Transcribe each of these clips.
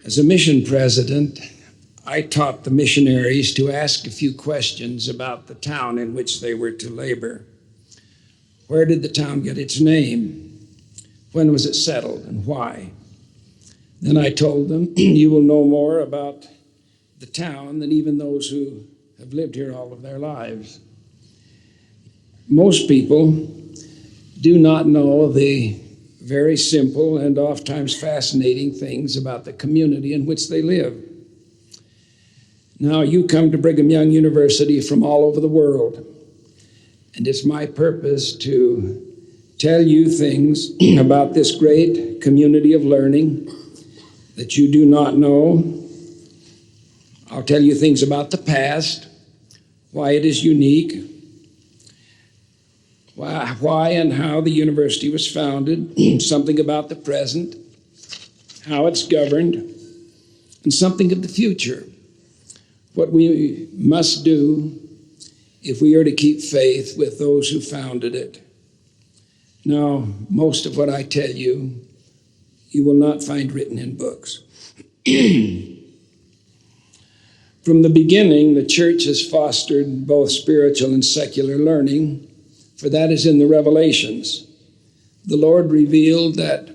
As a mission president, I taught the missionaries to ask a few questions about the town in which they were to labor. Where did the town get its name? When was it settled and why? Then I told them, you will know more about the town than even those who have lived here all of their lives. Most people do not know the very simple and oftentimes fascinating things about the community in which they live. Now, you come to Brigham Young University from all over the world, and it's my purpose to tell you things about this great community of learning that you do not know. I'll tell you things about the past, why it is unique, why and how the university was founded, something about the present, how it's governed, and something of the future, what we must do if we are to keep faith with those who founded it. Now, most of what I tell you, you will not find written in books. From the beginning, the church has fostered both spiritual and secular learning, for that is in the Revelations. The Lord revealed that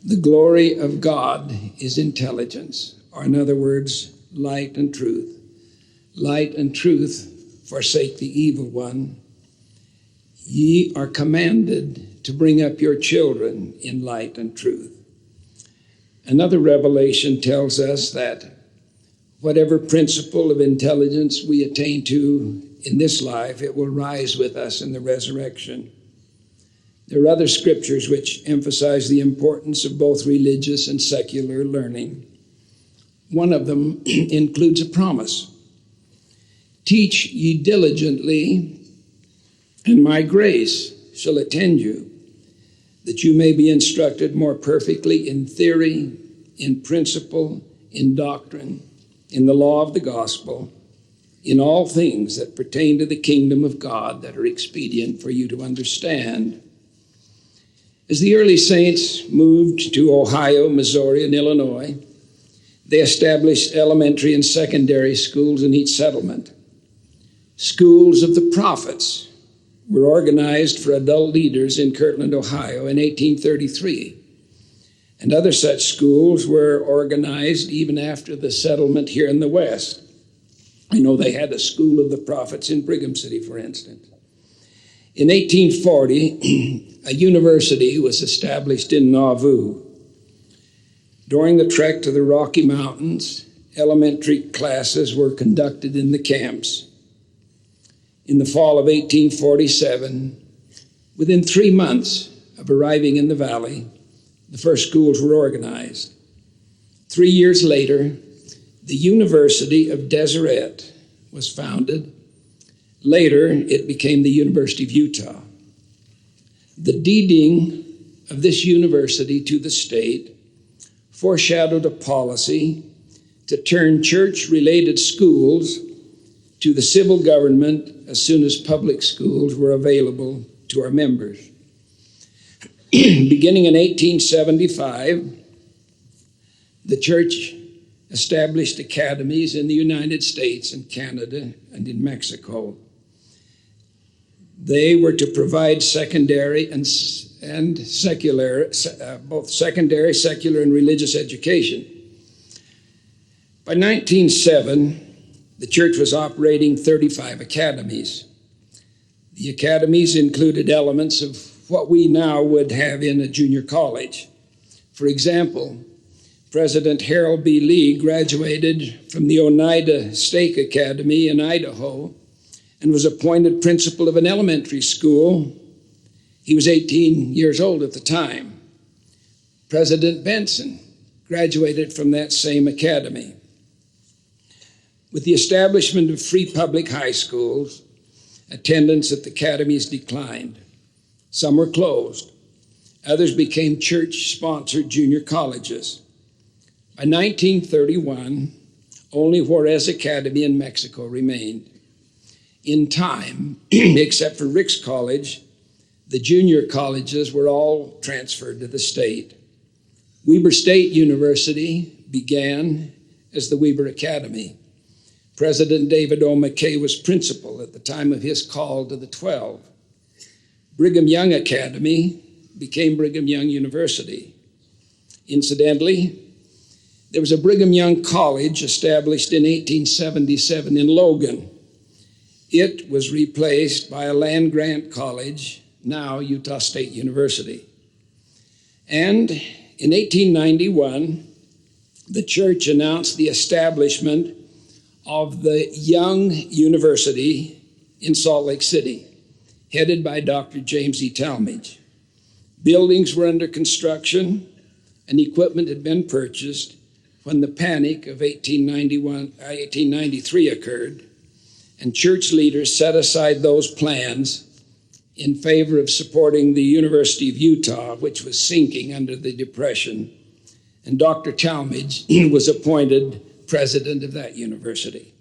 the glory of God is intelligence, or in other words, light and truth. Light and truth forsake the evil one. Ye are commanded to bring up your children in light and truth. Another revelation tells us that whatever principle of intelligence we attain to in this life, it will rise with us in the resurrection. There are other scriptures which emphasize the importance of both religious and secular learning. One of them includes a promise. Teach ye diligently, and my grace shall attend you, that you may be instructed more perfectly in theory, in principle, in doctrine, in the law of the gospel, in all things that pertain to the kingdom of God that are expedient for you to understand. As the early saints moved to Ohio, Missouri, and Illinois, they established elementary and secondary schools in each settlement. Schools of the prophets were organized for adult leaders in Kirtland, Ohio in 1833. And other such schools were organized even after the settlement here in the West. I know they had a school of the prophets in Brigham City, for instance. In 1840, a university was established in Nauvoo. During the trek to the Rocky Mountains, elementary classes were conducted in the camps. In the fall of 1847, within 3 months of arriving in the valley, the first schools were organized. 3 years later, the University of Deseret was founded. Later, it became the University of Utah. The deeding of this university to the state foreshadowed a policy to turn church-related schools to the civil government as soon as public schools were available to our members. Beginning in 1875, the church established academies in the United States and Canada and in Mexico. They were to provide secondary and secular, both secondary, secular, and religious education. By 1907, the church was operating 35 academies. The academies included elements of what we now would have in a junior college. For example, President Harold B. Lee graduated from the Oneida Stake Academy in Idaho and was appointed principal of an elementary school. He was 18 years old at the time. President Benson graduated from that same academy. With the establishment of free public high schools, attendance at the academies declined. Some were closed. Others became church-sponsored junior colleges. By 1931, only Juarez Academy in Mexico remained. In time, except for Rick's College, the junior colleges were all transferred to the state. Weber State University began as the Weber Academy. President David O. McKay was principal at the time of his call to the 12. Brigham Young Academy became Brigham Young University. Incidentally, there was a Brigham Young College established in 1877 in Logan. It was replaced by a land-grant college, now Utah State University. And in 1891, the church announced the establishment of the Young University in Salt Lake City, headed by Dr. James E. Talmage. Buildings were under construction and equipment had been purchased when the panic of 1893 occurred, and church leaders set aside those plans in favor of supporting the University of Utah, which was sinking under the Depression, and Dr. Talmage was appointed president of that university.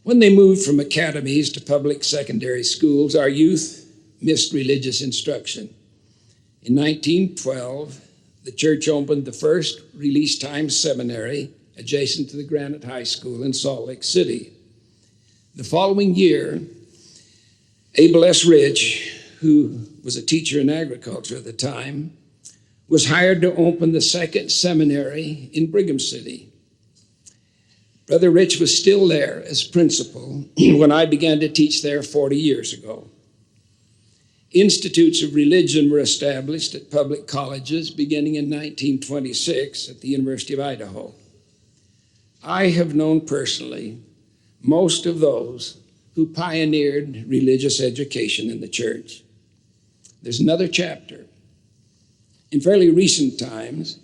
When they moved from academies to public secondary schools, our youth missed religious instruction. In 1912, the church opened the first release time seminary adjacent to the Granite High School in Salt Lake City. The following year, Abel S. Rich, who was a teacher in agriculture at the time, was hired to open the second seminary in Brigham City. Brother Rich was still there as principal when I began to teach there 40 years ago. Institutes of religion were established at public colleges beginning in 1926 at the University of Idaho. I have known personally most of those who pioneered religious education in the church. There's another chapter. In fairly recent times,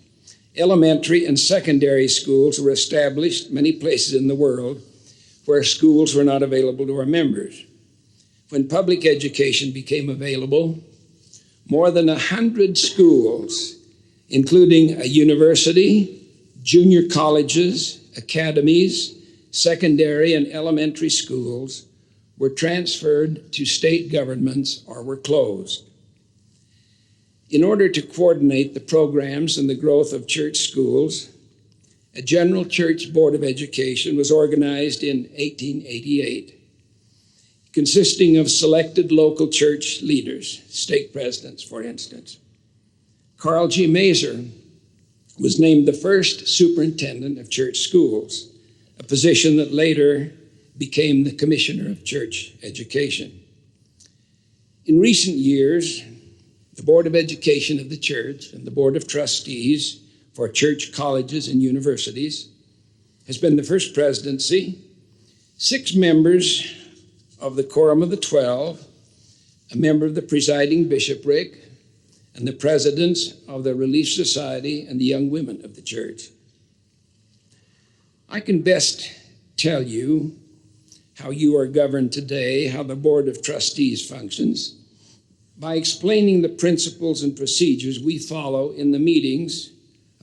elementary and secondary schools were established many places in the world where schools were not available to our members. When public education became available, more than 100 schools, including a university, junior colleges, academies, secondary and elementary schools, were transferred to state governments or were closed. In order to coordinate the programs and the growth of church schools, a General Church Board of Education was organized in 1888, consisting of selected local church leaders, stake presidents, for instance. Carl G. Mazer was named the first superintendent of church schools, a position that later became the Commissioner of Church Education. In recent years, the Board of Education of the church and the Board of Trustees for church colleges and universities has been the first presidency. 6 members of the Quorum of the 12, a member of the presiding bishopric, and the presidents of the Relief Society and the young women of the church. I can best tell you how you are governed today, how the Board of Trustees functions, by explaining the principles and procedures we follow in the meetings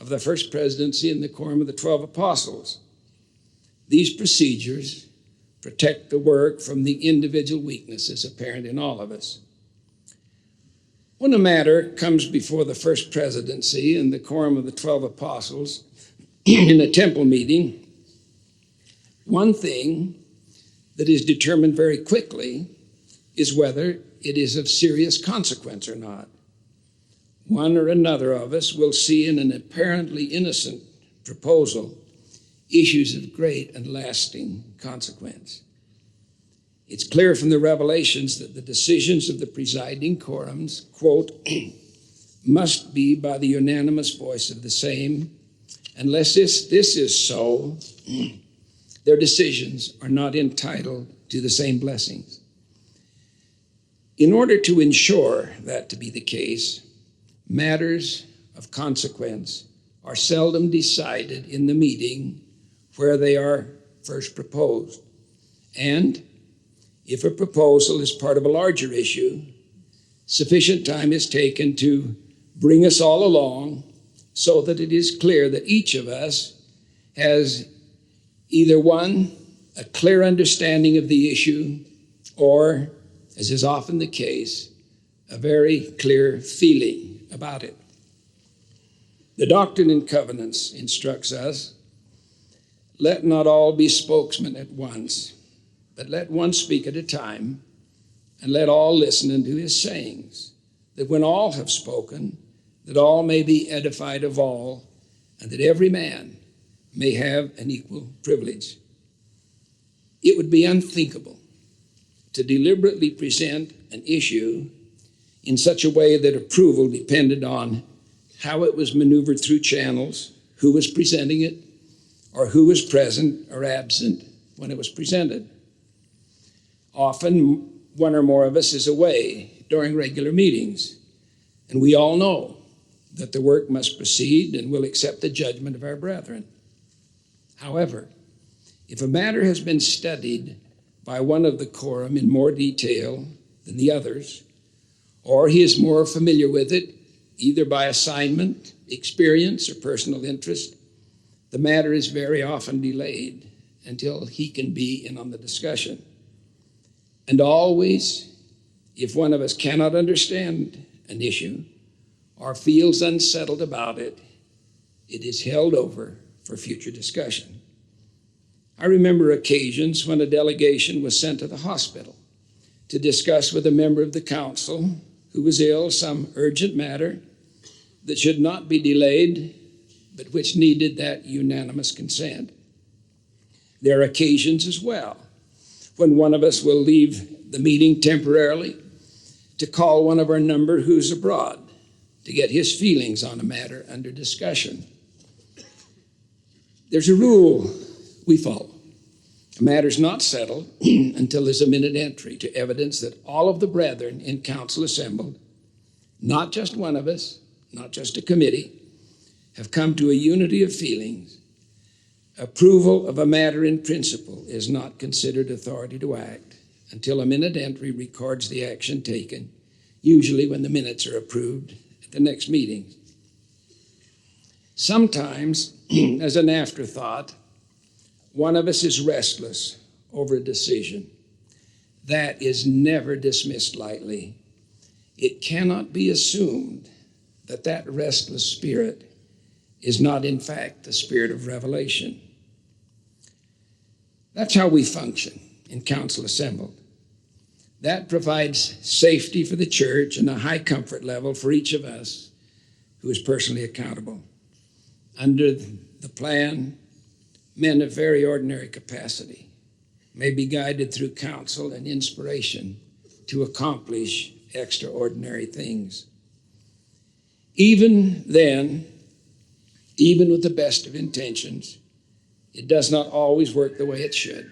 of the First Presidency and the Quorum of the 12 Apostles. These procedures protect the work from the individual weaknesses apparent in all of us. When a matter comes before the First Presidency and the Quorum of the 12 Apostles in a temple meeting, one thing that is determined very quickly is whether it is of serious consequence or not. One or another of us will see in an apparently innocent proposal issues of great and lasting consequence. It's clear from the revelations that the decisions of the presiding quorums, quote, must be by the unanimous voice of the same. Unless this is so, their decisions are not entitled to the same blessings. In order to ensure that to be the case, matters of consequence are seldom decided in the meeting where they are first proposed. And if a proposal is part of a larger issue, sufficient time is taken to bring us all along so that it is clear that each of us has either one, a clear understanding of the issue, or, as is often the case, a very clear feeling about it. The Doctrine and Covenants instructs us, let not all be spokesmen at once, but let one speak at a time, and let all listen unto his sayings, that when all have spoken, that all may be edified of all, and that every man may have an equal privilege. It would be unthinkable to deliberately present an issue in such a way that approval depended on how it was maneuvered through channels, who was presenting it, or who was present or absent when it was presented. Often, one or more of us is away during regular meetings, and we all know that the work must proceed and will accept the judgment of our brethren. However, if a matter has been studied by one of the quorum in more detail than the others, or he is more familiar with it, either by assignment, experience, or personal interest, the matter is very often delayed until he can be in on the discussion. And always, if one of us cannot understand an issue or feels unsettled about it, it is held over for future discussion. I remember occasions when a delegation was sent to the hospital to discuss with a member of the council who was ill some urgent matter that should not be delayed, but which needed that unanimous consent. There are occasions as well when one of us will leave the meeting temporarily to call one of our number who's abroad to get his feelings on a matter under discussion. There's a rule we follow. A matter's not settled until there's a minute entry to evidence that all of the brethren in council assembled, not just one of us, not just a committee, have come to a unity of feelings. Approval of a matter in principle is not considered authority to act until a minute entry records the action taken, usually when the minutes are approved at the next meeting. Sometimes, as an afterthought, one of us is restless over a decision. That is never dismissed lightly. It cannot be assumed that that restless spirit is not, in fact, the spirit of revelation. That's how we function in council assembled. That provides safety for the church and a high comfort level for each of us who is personally accountable. Under the plan, men of very ordinary capacity may be guided through counsel and inspiration to accomplish extraordinary things. Even then, even with the best of intentions, it does not always work the way it should.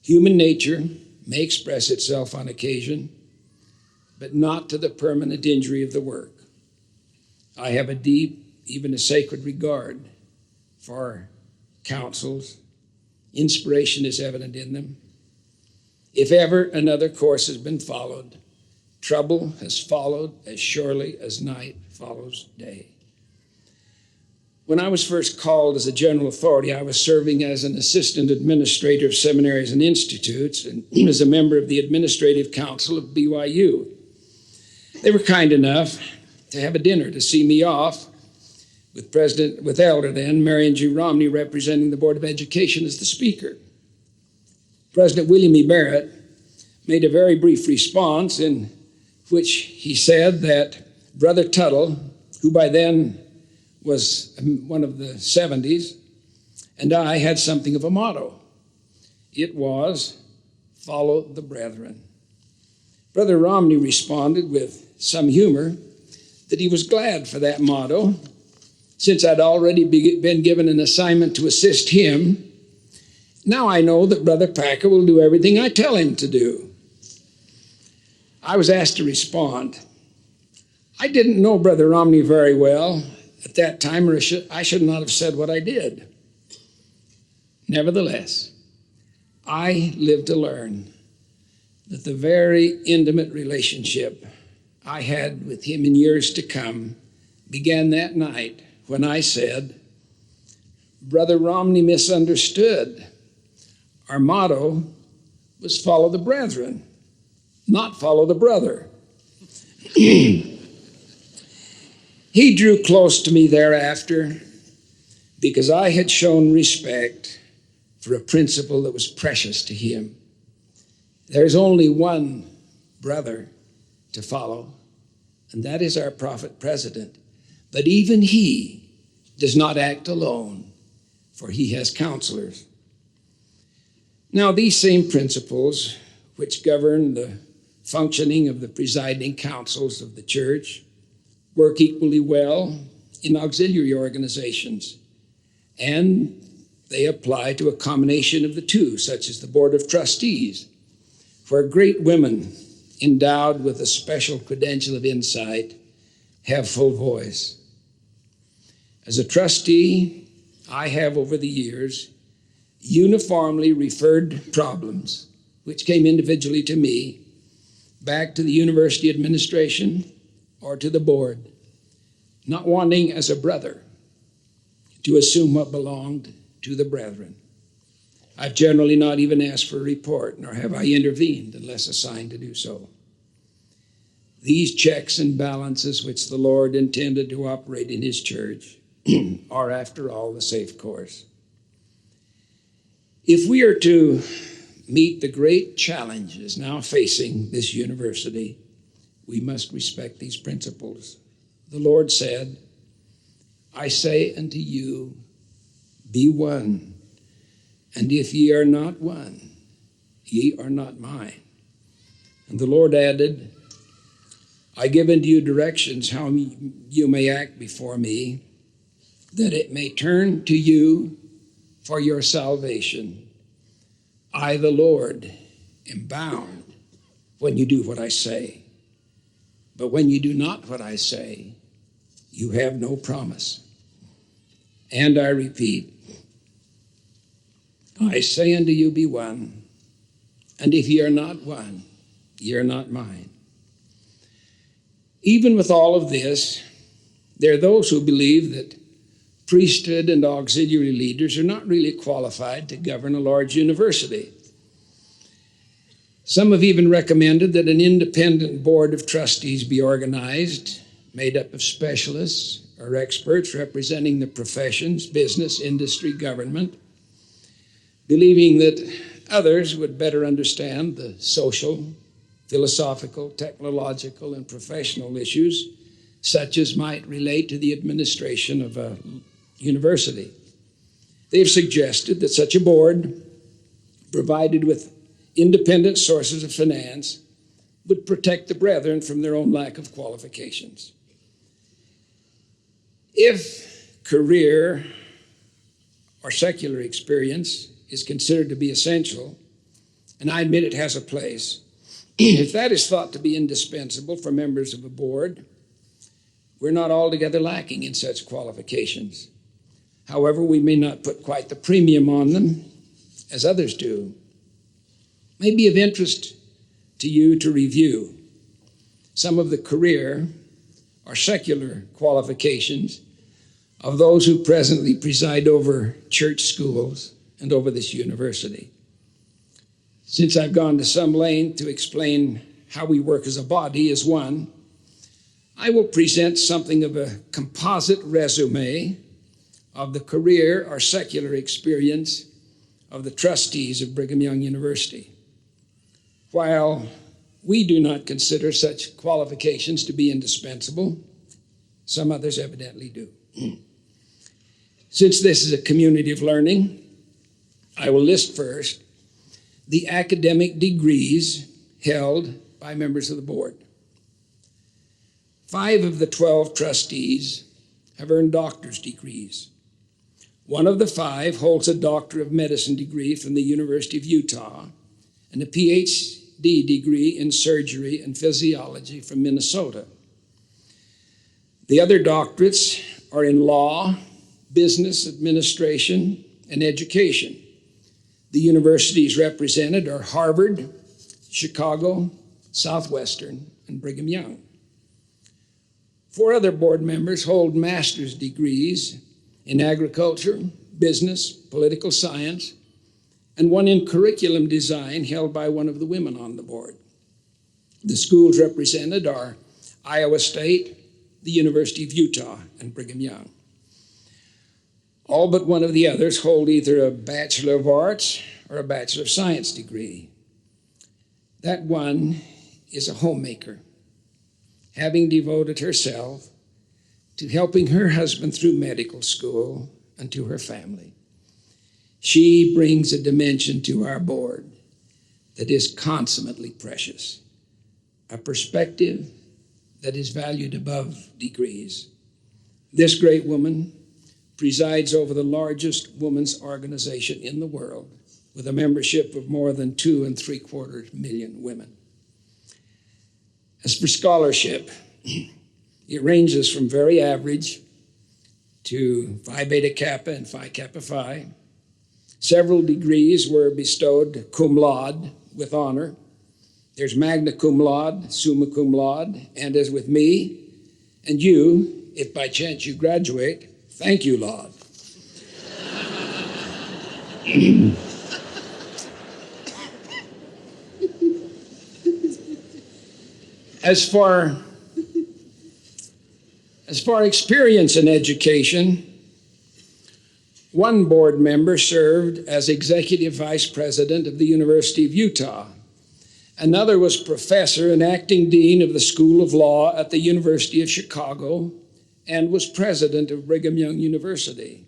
Human nature may express itself on occasion, but not to the permanent injury of the work. I have a deep, even a sacred regard for councils. Inspiration is evident in them. If ever another course has been followed, trouble has followed as surely as night follows day. When I was first called as a general authority, I was serving as an assistant administrator of seminaries and institutes and as a member of the administrative council of BYU. They were kind enough to have a dinner to see me off with Elder then, Marion G. Romney, representing the Board of Education as the speaker. President William E. Barrett made a very brief response in which he said that Brother Tuttle, who by then was one of the 70s, and I had something of a motto. It was, follow the brethren. Brother Romney responded with some humor that he was glad for that motto, since I'd already been given an assignment to assist him. Now I know that Brother Packer will do everything I tell him to do. I was asked to respond. I didn't know Brother Romney very well at that time, or I should not have said what I did. Nevertheless, I lived to learn that the very intimate relationship I had with him in years to come began that night when I said, Brother Romney misunderstood. Our motto was follow the brethren, not follow the brother. He drew close to me thereafter because I had shown respect for a principle that was precious to him. There's only one brother to follow, and that is our prophet president. But even he does not act alone, for he has counselors. Now, these same principles which govern the functioning of the presiding councils of the church work equally well in auxiliary organizations, and they apply to a combination of the two, such as the Board of Trustees, where great women endowed with a special credential of insight have full voice. As a trustee, I have over the years uniformly referred problems which came individually to me back to the university administration or to the board, not wanting as a brother to assume what belonged to the brethren. I've generally not even asked for a report, nor have I intervened unless assigned to do so. These checks and balances which the Lord intended to operate in his church are, after all, the safe course. If we are to meet the great challenges now facing this university, we must respect these principles. The Lord said, I say unto you, be one, and if ye are not one, ye are not mine. And the Lord added, I give unto you directions how you may act before me, that it may turn to you for your salvation. I, the Lord, am bound when you do what I say. But when you do not what I say, you have no promise. And I repeat, I say unto you, be one, and if ye are not one, ye are not mine. Even with all of this, there are those who believe that priesthood and auxiliary leaders are not really qualified to govern a large university. Some have even recommended that an independent board of trustees be organized, made up of specialists or experts representing the professions, business, industry, government, believing that others would better understand the social, philosophical, technological, and professional issues, such as might relate to the administration of a university. They've suggested that such a board, provided with independent sources of finance, would protect the brethren from their own lack of qualifications. If career or secular experience is considered to be essential, and I admit it has a place, if that is thought to be indispensable for members of a board, we're not altogether lacking in such qualifications. However, we may not put quite the premium on them as others do. It may be of interest to you to review some of the career or secular qualifications of those who presently preside over church schools and over this university. Since I've gone to some length to explain how we work as a body, as one, I will present something of a composite resume of the career or secular experience of the trustees of Brigham Young University. While we do not consider such qualifications to be indispensable, some others evidently do. Since this is a community of learning, I will list first the academic degrees held by members of the board. 5 of the 12 trustees have earned doctor's degrees. One of the 5 holds a Doctor of Medicine degree from the University of Utah and a PhD degree in surgery and physiology from Minnesota. The other doctorates are in law, business administration, and education. The universities represented are Harvard, Chicago, Southwestern, and Brigham Young. 4 other board members hold master's degrees in agriculture, business, political science, and one in curriculum design held by one of the women on the board. The schools represented are Iowa State, the University of Utah and Brigham Young. All but one of the others hold either a Bachelor of Arts or a Bachelor of Science degree. That one is a homemaker, having devoted herself to helping her husband through medical school and to her family. She brings a dimension to our board that is consummately precious, a perspective that is valued above degrees. This great woman presides over the largest women's organization in the world, with a membership of more than 2 3/4 million women. As for scholarship, it ranges from very average to Phi Beta Kappa and Phi Kappa Phi. Several degrees were bestowed cum laude with honor. There's magna cum laude, summa cum laude, and as with me and you, if by chance you graduate, thank you, Lord. As far experience in education, one board member served as executive vice president of the University of Utah. Another was professor and acting dean of the School of Law at the University of Chicago and was president of Brigham Young University.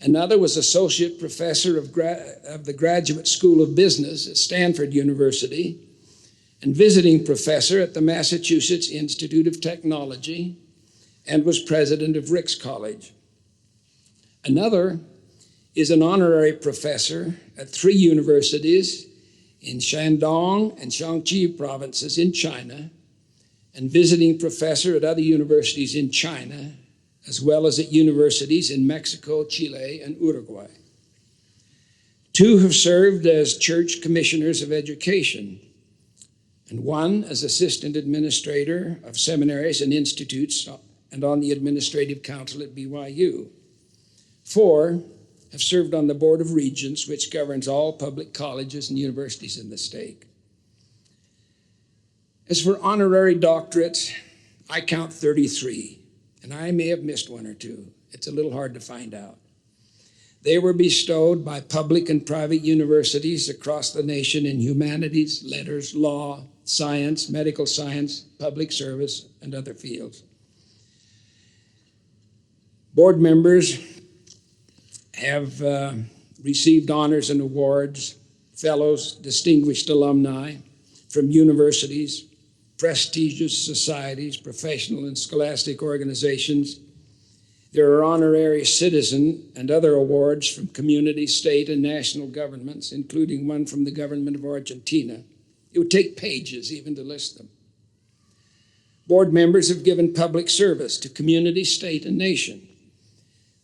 Another was associate professor of the Graduate School of Business at Stanford University and visiting professor at the Massachusetts Institute of Technology and was president of Ricks College. Another is an honorary professor at 3 universities in Shandong and Shaanxi provinces in China, and visiting professor at other universities in China, as well as at universities in Mexico, Chile, and Uruguay. 2 have served as church commissioners of education, and 1 as assistant administrator of seminaries and institutes and on the administrative council at BYU. 4 have served on the Board of Regents, which governs all public colleges and universities in the state. As for honorary doctorates, I count 33, and I may have missed 1 or 2. It's a little hard to find out. They were bestowed by public and private universities across the nation in humanities, letters, law, science, medical science, public service, and other fields. Board members have received honors and awards, fellows, distinguished alumni from universities, prestigious societies, professional and scholastic organizations. There are honorary citizen and other awards from community, state, and national governments, including one from the government of Argentina. It would take pages even to list them. Board members have given public service to community, state, and nation.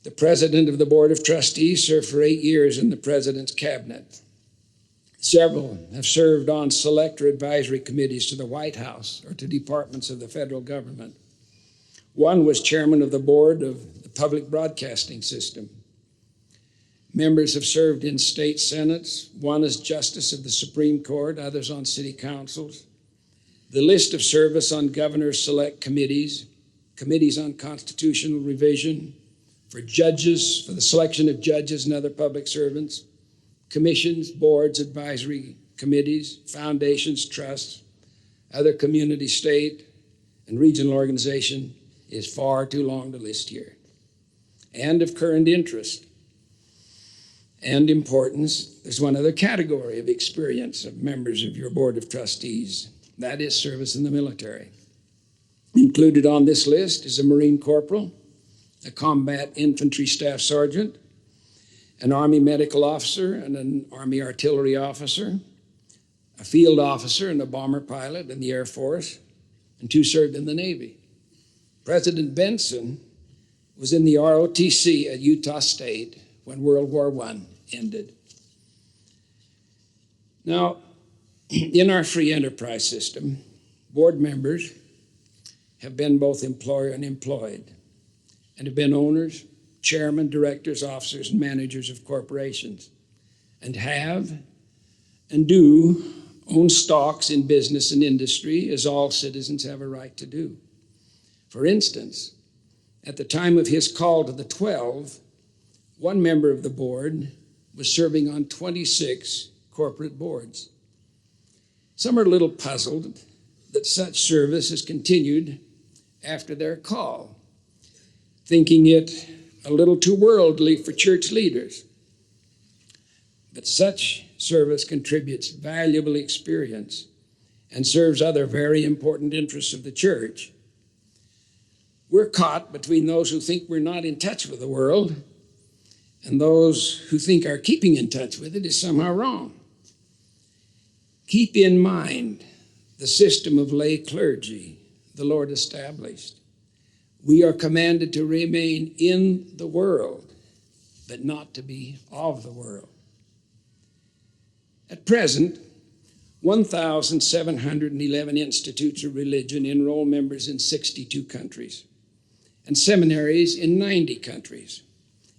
The president of the Board of Trustees served for 8 years in the president's cabinet. Several have served on select or advisory committees to the White House or to departments of the federal government. One was chairman of the board of the public broadcasting system. Members have served in state senates, one as justice of the Supreme Court, others on city councils. The list of service on governor's select committees, committees on constitutional revision, for judges, for the selection of judges and other public servants, commissions, boards, advisory committees, foundations, trusts, other community, state, and regional organization is far too long to list here. And of current interest and importance, there's one other category of experience of members of your Board of Trustees. That is service in the military. Included on this list is a Marine corporal, a combat infantry staff sergeant, an Army medical officer and an Army artillery officer, a field officer and a bomber pilot in the Air Force, and 2 served in the Navy. President Benson was in the ROTC at Utah State when World War I ended. Now, in our free enterprise system, board members have been both employer and employed, and have been owners, chairmen, directors, officers, and managers of corporations, and have and do own stocks in business and industry, as all citizens have a right to do. For instance, at the time of his call to the 12, one member of the board was serving on 26 corporate boards. Some are a little puzzled that such service has continued after their call, thinking it a little too worldly for church leaders. But such service contributes valuable experience and serves other very important interests of the church. We're caught between those who think we're not in touch with the world and those who think our keeping in touch with it is somehow wrong. Keep in mind the system of lay clergy the Lord established. We are commanded to remain in the world, but not to be of the world. At present, 1,711 institutes of religion enroll members in 62 countries and seminaries in 90 countries.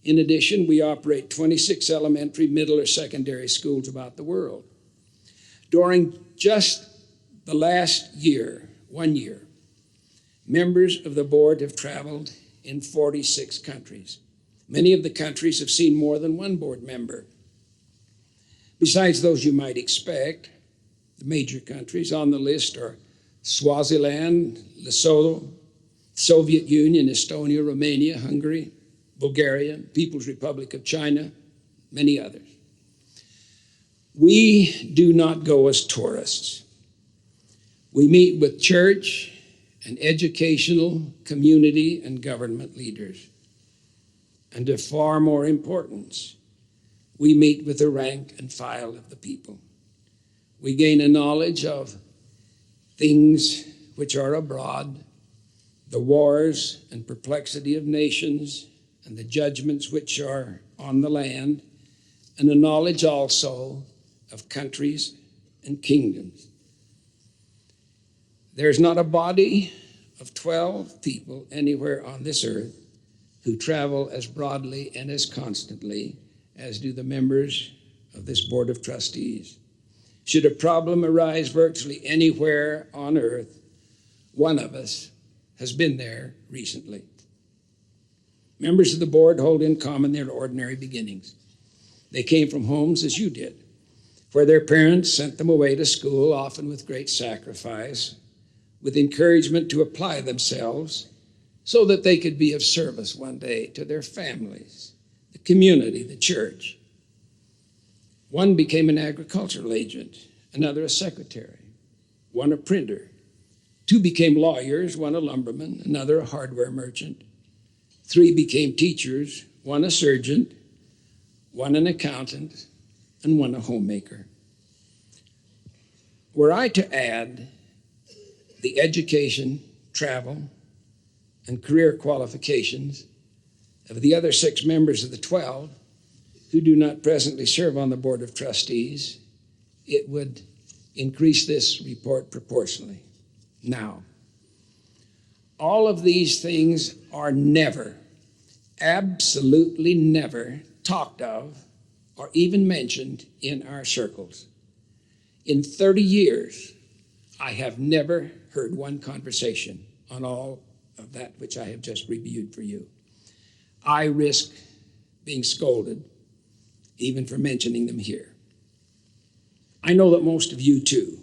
In addition, we operate 26 elementary, middle, or secondary schools about the world. During just the last year, 1 year, members of the board have traveled in 46 countries. Many of the countries have seen more than one board member. Besides those you might expect, the major countries on the list are Swaziland, Lesotho, Soviet Union, Estonia, Romania, Hungary, Bulgaria, People's Republic of China, many others. We do not go as tourists. We meet with church and educational, community, and government leaders. And of far more importance, we meet with the rank and file of the people. We gain a knowledge of things which are abroad, the wars and perplexity of nations, and the judgments which are on the land, and a knowledge also of countries and kingdoms. There's not a body of 12 people anywhere on this earth who travel as broadly and as constantly as do the members of this Board of Trustees. Should a problem arise virtually anywhere on earth, one of us has been there recently. Members of the board hold in common their ordinary beginnings. They came from homes as you did, where their parents sent them away to school, often with great sacrifice, with encouragement to apply themselves so that they could be of service one day to their families, the community, the church. One became an agricultural agent, another a secretary, one a printer. Two became lawyers, one a lumberman, another a hardware merchant. Three became teachers, one a surgeon, one an accountant, and one a homemaker. Were I to add the education, travel, and career qualifications of the other 6 members of the 12 who do not presently serve on the Board of Trustees, it would increase this report proportionally. Now, all of these things are never, absolutely never talked of or even mentioned in our circles. In 30 years, I have never heard one conversation on all of that which I have just reviewed for you. I risk being scolded even for mentioning them here. I know that most of you, too,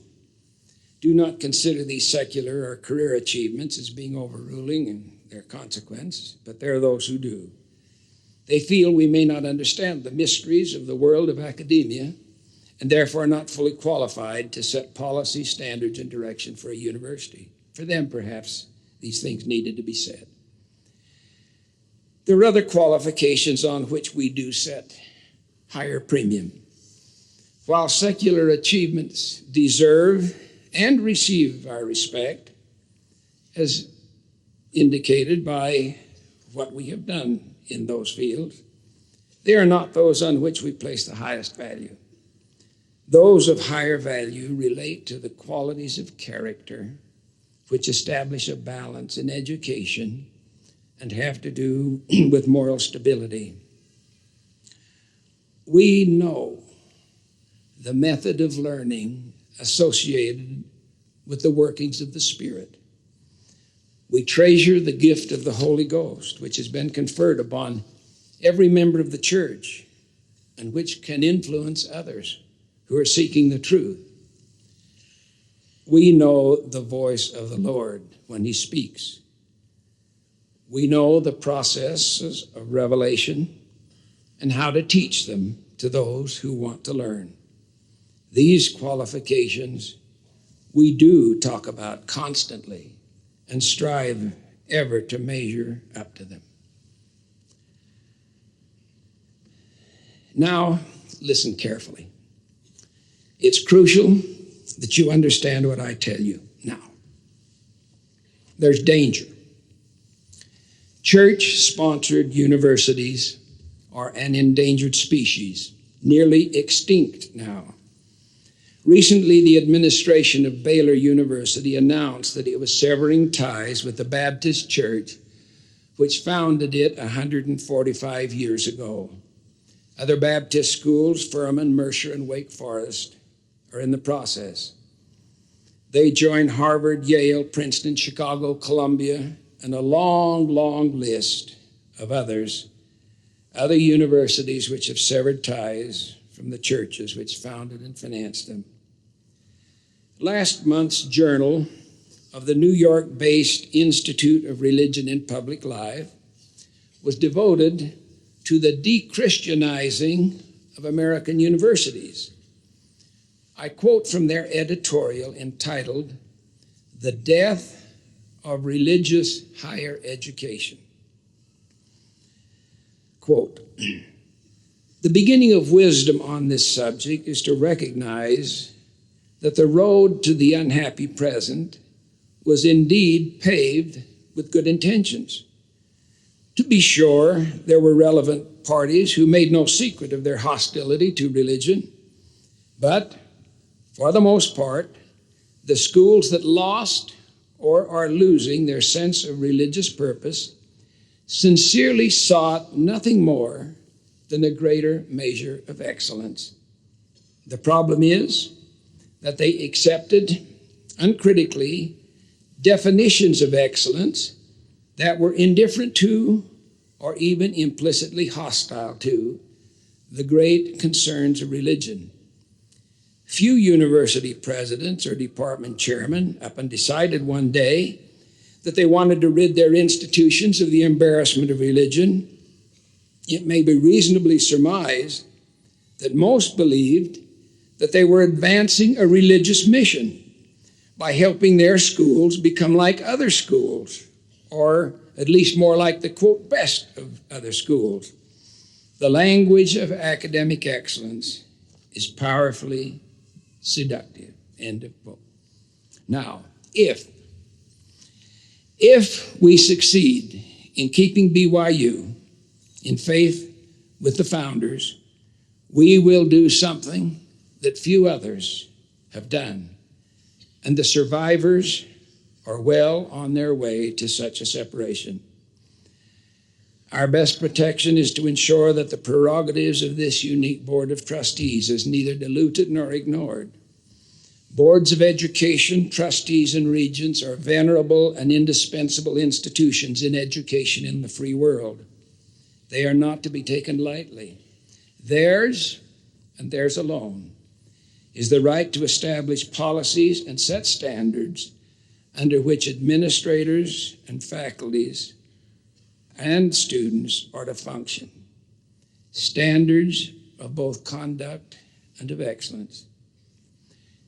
do not consider these secular or career achievements as being overruling in their consequence, but there are those who do. They feel we may not understand the mysteries of the world of academia and therefore are not fully qualified to set policy, standards, and direction for a university. For them, perhaps, these things needed to be said. There are other qualifications on which we do set higher premium. While secular achievements deserve and receive our respect, as indicated by what we have done in those fields, they are not those on which we place the highest value. Those of higher value relate to the qualities of character which establish a balance in education and have to do with moral stability. We know the method of learning associated with the workings of the Spirit. We treasure the gift of the Holy Ghost, which has been conferred upon every member of the church and which can influence others who are seeking the truth. We know the voice of the Lord when he speaks. We know the processes of revelation and how to teach them to those who want to learn. These qualifications we do talk about constantly and strive ever to measure up to them. Now, listen carefully. It's crucial that you understand what I tell you now. There's danger. Church-sponsored universities are an endangered species, nearly extinct now. Recently, the administration of Baylor University announced that it was severing ties with the Baptist Church, which founded it 145 years ago. Other Baptist schools, Furman, Mercer, and Wake Forest, are in the process. They join Harvard, Yale, Princeton, Chicago, Columbia, and a long, long list of other universities which have severed ties from the churches which founded and financed them. Last month's Journal of the New York-based Institute of Religion and Public Life was devoted to the de-Christianizing of American universities. I quote from their editorial entitled, "The Death of Religious Higher Education." Quote, "The beginning of wisdom on this subject is to recognize that the road to the unhappy present was indeed paved with good intentions. To be sure, there were relevant parties who made no secret of their hostility to religion, but for the most part, the schools that lost or are losing their sense of religious purpose sincerely sought nothing more than a greater measure of excellence. The problem is that they accepted uncritically definitions of excellence that were indifferent to or even implicitly hostile to the great concerns of religion. Few university presidents or department chairmen up and decided one day that they wanted to rid their institutions of the embarrassment of religion. It may be reasonably surmised that most believed that they were advancing a religious mission by helping their schools become like other schools, or at least more like the, quote, best of other schools. The language of academic excellence is powerfully seductive, end of quote. Now, if we succeed in keeping BYU in faith with the founders, we will do something that few others have done, and the survivors are well on their way to such a separation. Our best protection is to ensure that the prerogatives of this unique Board of Trustees is neither diluted nor ignored. Boards of education, trustees, and regents are venerable and indispensable institutions in education in the free world. They are not to be taken lightly. Theirs, and theirs alone, is the right to establish policies and set standards under which administrators and faculties and students are to function. Standards of both conduct and of excellence.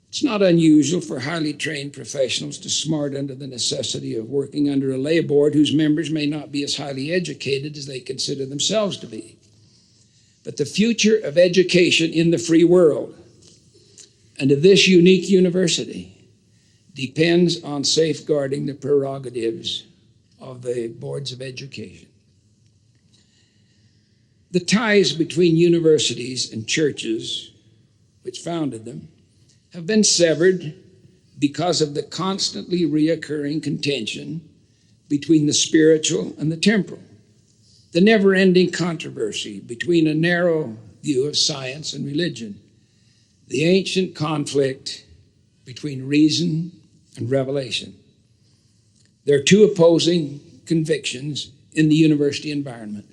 It's not unusual for highly trained professionals to smart under the necessity of working under a lay board whose members may not be as highly educated as they consider themselves to be. But the future of education in the free world and of this unique university depends on safeguarding the prerogatives of the boards of education. The ties between universities and churches, which founded them, have been severed because of the constantly reoccurring contention between the spiritual and the temporal, the never-ending controversy between a narrow view of science and religion, the ancient conflict between reason and revelation. There are two opposing convictions in the university environment.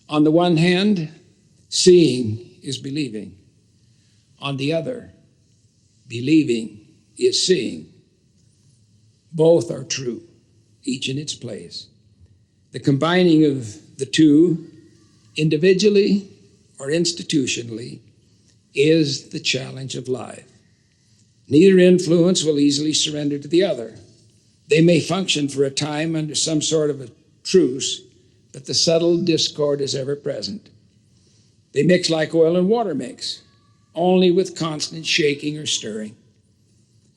On the one hand, seeing is believing. On the other, believing is seeing. Both are true, each in its place. The combining of the two, individually or institutionally, is the challenge of life. Neither influence will easily surrender to the other. They may function for a time under some sort of a truce, but the subtle discord is ever present. They mix like oil and water mix, only with constant shaking or stirring.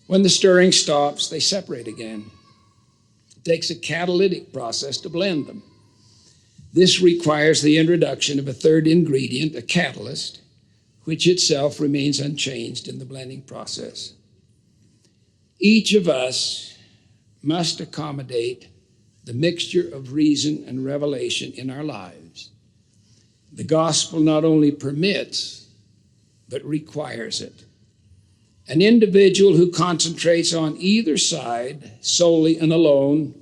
When the stirring stops, they separate again. It takes a catalytic process to blend them. This requires the introduction of a third ingredient, a catalyst, which itself remains unchanged in the blending process. Each of us must accommodate the mixture of reason and revelation in our lives. The gospel not only permits, but requires it. An individual who concentrates on either side solely and alone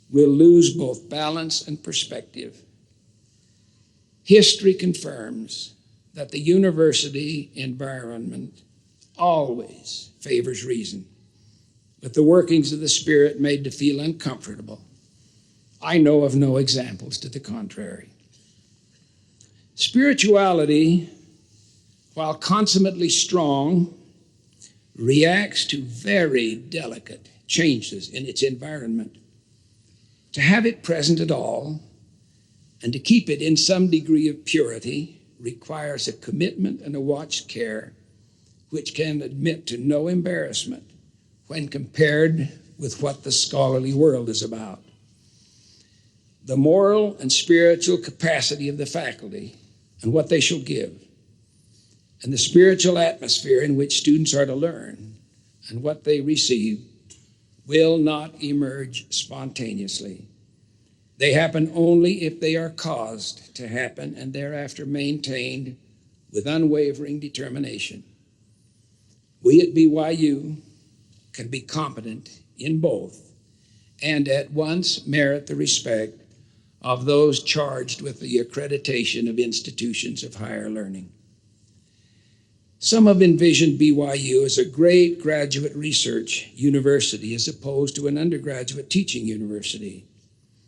will lose both balance and perspective. History confirms that the university environment always favors reason, with the workings of the Spirit made to feel uncomfortable. I know of no examples to the contrary. Spirituality, while consummately strong, reacts to very delicate changes in its environment. To have it present at all and to keep it in some degree of purity requires a commitment and a watched care which can admit to no embarrassment when compared with what the scholarly world is about. The moral and spiritual capacity of the faculty and what they shall give, and the spiritual atmosphere in which students are to learn and what they receive will not emerge spontaneously. They happen only if they are caused to happen and thereafter maintained with unwavering determination. We at BYU can be competent in both and at once merit the respect of those charged with the accreditation of institutions of higher learning. Some have envisioned BYU as a great graduate research university as opposed to an undergraduate teaching university.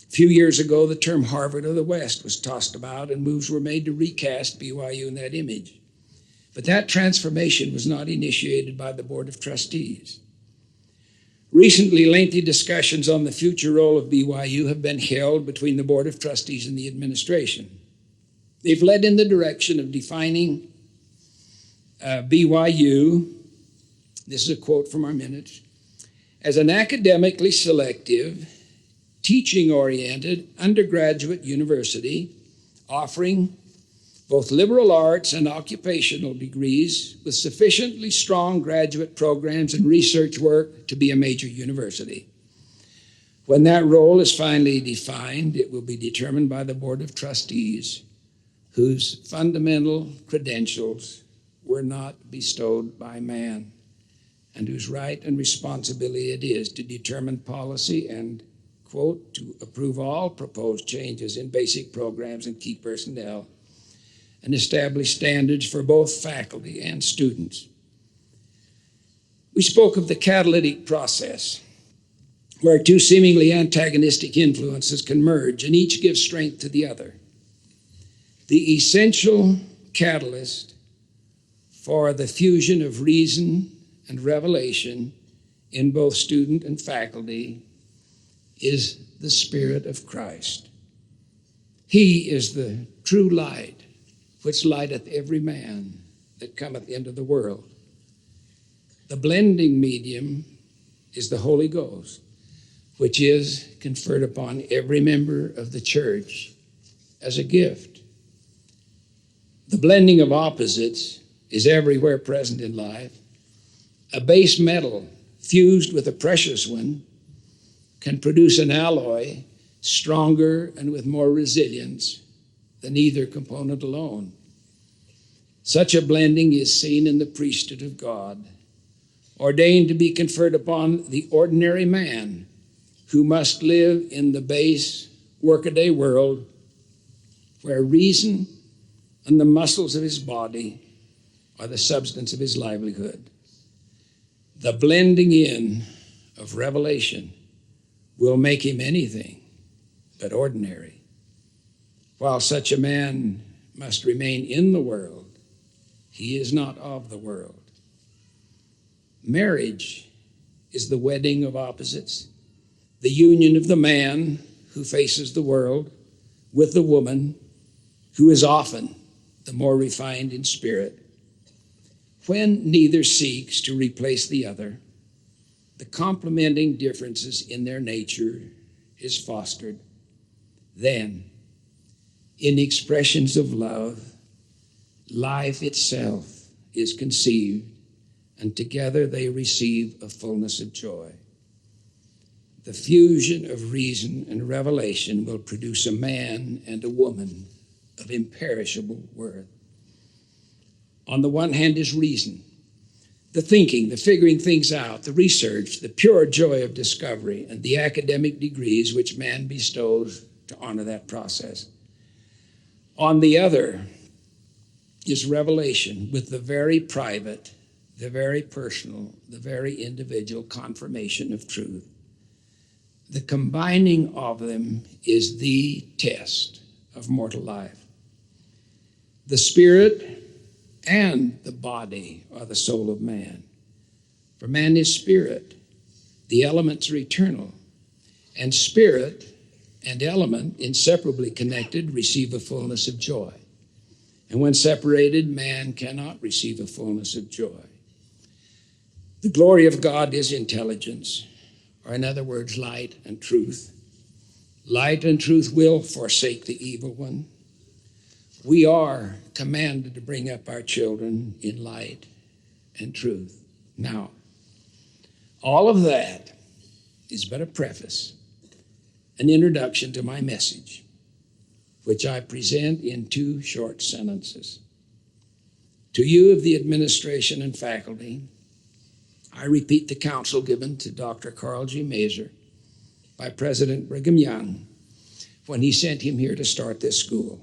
A few years ago, the term Harvard of the West was tossed about and moves were made to recast BYU in that image. But that transformation was not initiated by the Board of Trustees. Recently, lengthy discussions on the future role of BYU have been held between the Board of Trustees and the administration. They've led in the direction of defining BYU, this is a quote from our minutes, as an academically selective, teaching-oriented undergraduate university offering both liberal arts and occupational degrees with sufficiently strong graduate programs and research work to be a major university. When that role is finally defined, it will be determined by the Board of Trustees, whose fundamental credentials were not bestowed by man, and whose right and responsibility it is to determine policy and, quote, to approve all proposed changes in basic programs and key personnel, and establish standards for both faculty and students. We spoke of the catalytic process, where two seemingly antagonistic influences can merge and each give strength to the other. The essential catalyst for the fusion of reason and revelation in both student and faculty is the Spirit of Christ. He is the true light, which lighteth every man that cometh into the world. The blending medium is the Holy Ghost, which is conferred upon every member of the church as a gift. The blending of opposites is everywhere present in life. A base metal fused with a precious one can produce an alloy stronger and with more resilience than either component alone. Such a blending is seen in the priesthood of God, ordained to be conferred upon the ordinary man who must live in the base workaday world where reason and the muscles of his body are the substance of his livelihood. The blending in of revelation will make him anything but ordinary. While such a man must remain in the world, he is not of the world. Marriage is the wedding of opposites, the union of the man who faces the world with the woman who is often the more refined in spirit. When neither seeks to replace the other, the complementing differences in their nature is fostered. Then, in expressions of love, life itself is conceived, and together they receive a fullness of joy. The fusion of reason and revelation will produce a man and a woman of imperishable worth. On the one hand is reason, the thinking, the figuring things out, the research, the pure joy of discovery, and the academic degrees which man bestows to honor that process. On the other is revelation with the very private, the very personal, the very individual confirmation of truth. The combining of them is the test of mortal life. The spirit and the body are the soul of man. For man is spirit. The elements are eternal. And spirit and element, inseparably connected, receive a fullness of joy. And when separated, man cannot receive a fullness of joy. The glory of God is intelligence, or in other words, light and truth. Light and truth will forsake the evil one. We are commanded to bring up our children in light and truth. Now, all of that is but a preface, an introduction to my message, which I present in 2 short sentences. To you of the administration and faculty, I repeat the counsel given to Dr. Carl G. Mazur by President Brigham Young when he sent him here to start this school.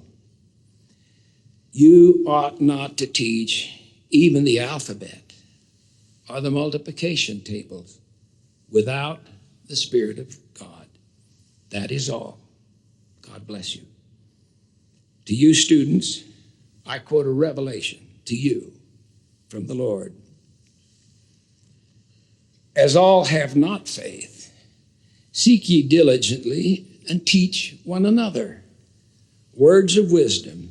You ought not to teach even the alphabet or the multiplication tables without the Spirit of God. That is all. God bless you. To you students, I quote a revelation to you from the Lord. As all have not faith, seek ye diligently and teach one another words of wisdom.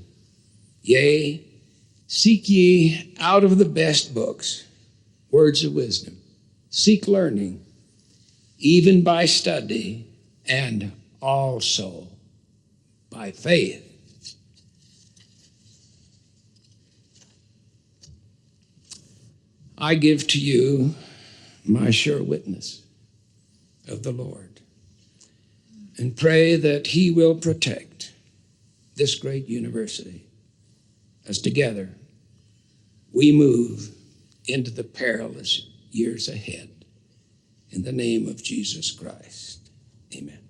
Yea, seek ye out of the best books words of wisdom. Seek learning, even by study, and also by faith. I give to you my sure witness of the Lord, and pray that he will protect this great university as together we move into the perilous years ahead. In the name of Jesus Christ, amen.